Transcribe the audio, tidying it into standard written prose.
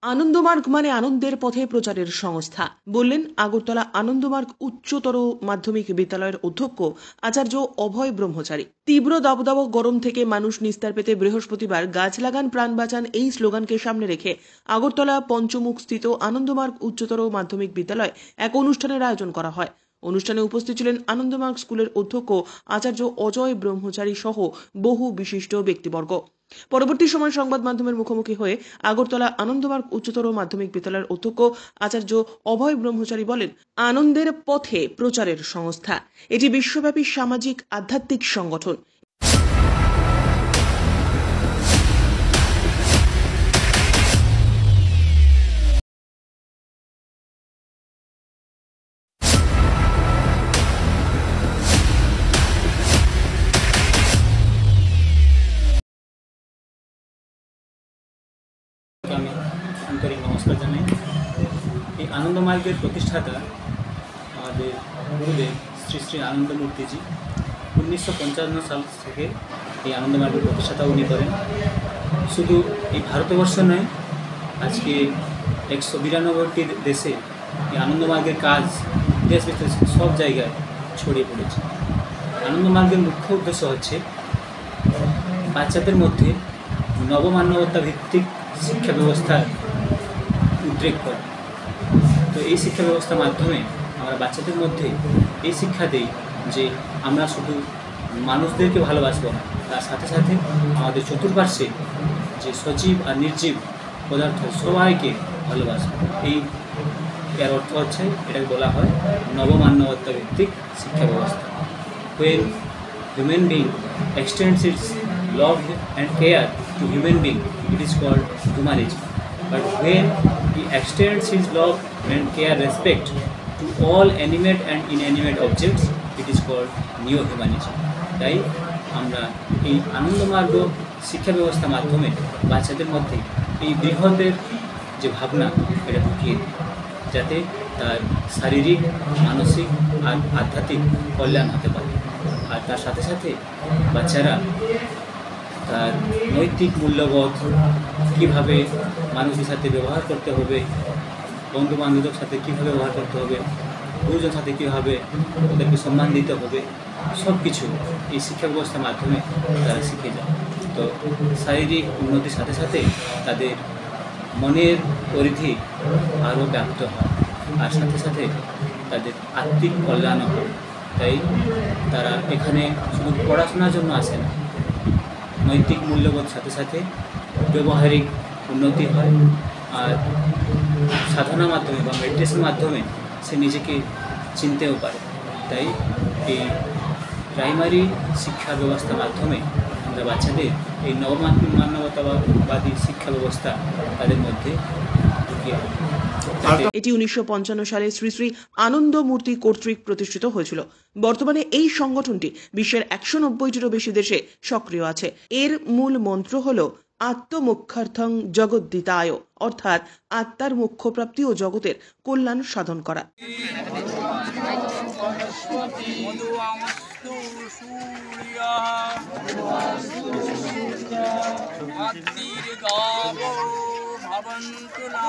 আনন্দমার্গ মানে আনন্দের পথে প্রচারের সংস্থা, বললেন আগরতলা আনন্দমার্গ উচ্চতর মাধ্যমিক বিদ্যালয়ের অধ্যক্ষ আচার্য অভয় ব্রহ্মচারী। তীব্র দাবদাহ গরম থেকে মানুষ নিস্তার পেতে বৃহস্পতিবার গাছ লাগান প্রাণ বাঁচান এই স্লোগানকে সামনে রেখে আগরতলা পঞ্চমুখ স্থিত আনন্দমার্গ উচ্চতর মাধ্যমিক বিদ্যালয় এক অনুষ্ঠানের আয়োজন করা হয়। অনুষ্ঠানে উপস্থিত ছিলেন আনন্দমার্গ স্কুলের অধ্যক্ষ আচার্য অজয় ব্রহ্মচারী সহ বহু বিশিষ্ট ব্যক্তিবর্গ। পরবর্তী সময় সংবাদ মাধ্যমের মুখোমুখি হয়ে আগরতলা আনন্দমার্গ উচ্চতর মাধ্যমিক বিদ্যালয়ের অধ্যক্ষ আচার্য অভয় ব্রহ্মচারী বলেন, আনন্দের পথে প্রচারের সংস্থা এটি বিশ্বব্যাপী সামাজিক আধ্যাত্মিক সংগঠন। আমি আন্তরিক নমস্কার জানাই। এই আনন্দমার্গের প্রতিষ্ঠাতা আমাদের গুরুদেব শ্রী শ্রী আনন্দমূর্তিজি 1955 সাল থেকে এই আনন্দমার্গের প্রতিষ্ঠাতা উনি করেন। শুধু এই ভারতবর্ষ নয়, আজকে 192টি দেশে এই আনন্দমার্গের কাজ দেশ বিদেশ সব জায়গায় ছড়িয়ে পড়েছে। আনন্দমার্গের মুখ্য উদ্দেশ্য হচ্ছে বাচ্চাদের মধ্যে নবমানবতা ভিত্তিক শিক্ষা ব্যবস্থার উদ্রেক করা। তো এই শিক্ষা ব্যবস্থার মাধ্যমে আমরা বাচ্চাদের মধ্যে এই শিক্ষা দিই যে আমরা শুধু মানুষদেরকে ভালোবাসবো না, তার সাথে সাথে আমাদের চতুর্পার্শ্বে যে সজীব আর নির্জীব পদার্থ সবাইকে ভালোবাসবো। এর অর্থ হচ্ছে, এটাকে বলা হয় নবমানবতা ভিত্তিক শিক্ষা ব্যবস্থা। When human being extends its love and care to human being, it is called humanism. But when he extends his love and care, respect to all animate and inanimate objects, it is called neo-humanism. তাই আমরা এই আনন্দমার্গ শিক্ষা ব্যবস্থার মাধ্যমে বাচ্চাদের মধ্যে এই বৃহতের যে ভাবনা এটা ঢুকিয়ে দিই, যাতে তার শারীরিক, মানসিক আর আধ্যাত্মিক কল্যাণ হতে পারে। আর তার সাথে সাথে বাচ্চারা তার নৈতিক মূল্যবোধ, কীভাবে মানুষের সাথে ব্যবহার করতে হবে, বন্ধু বান্ধবের সাথে কীভাবে ব্যবহার করতে হবে, গুরুজনের সাথে কীভাবে ওদেরকে সম্মান দিতে হবে, সব কিছু এই শিক্ষা ব্যবস্থার মাধ্যমে তারা শিখে যায়। তো শারীরিক উন্নতির সাথে সাথে তাদের মনের পরিধি আরও ব্যাপ্ত হয়, আর সাথে সাথে তাদের আত্মিক কল্যাণও হয়। তাই তারা এখানে শুধু পড়াশোনার জন্য আসে না, নৈতিক মূল্যবোধ সাথে সাথে ব্যবহারিক উন্নতি হয়, আর সাধনার মাধ্যমে বা মেডিটেশনের মাধ্যমে সে নিজেকে চিনতেও পারে। তাই এই প্রাইমারি শিক্ষা ব্যবস্থার মাধ্যমে আমরা বাচ্চাদের এই নবমানবতাবাদী শিক্ষা ব্যবস্থা তাদের মধ্যে ঢুকিয়ে হয়। এটি 1955 সালে শ্রী শ্রী আনন্দমূর্তি কর্তৃক প্রতিষ্ঠিত হয়েছিল। বর্তমানে এই সংগঠনটি বিশ্বের 190টিরও বেশি দেশে সক্রিয় আছে। এর মূল মন্ত্র হল আত্মমোক্ষার্থং জগদ্দিতায়, অর্থাৎ আত্মার মোক্ষ প্রাপ্তি ও জগতের কল্যাণ সাধন করা। ভবন্তু না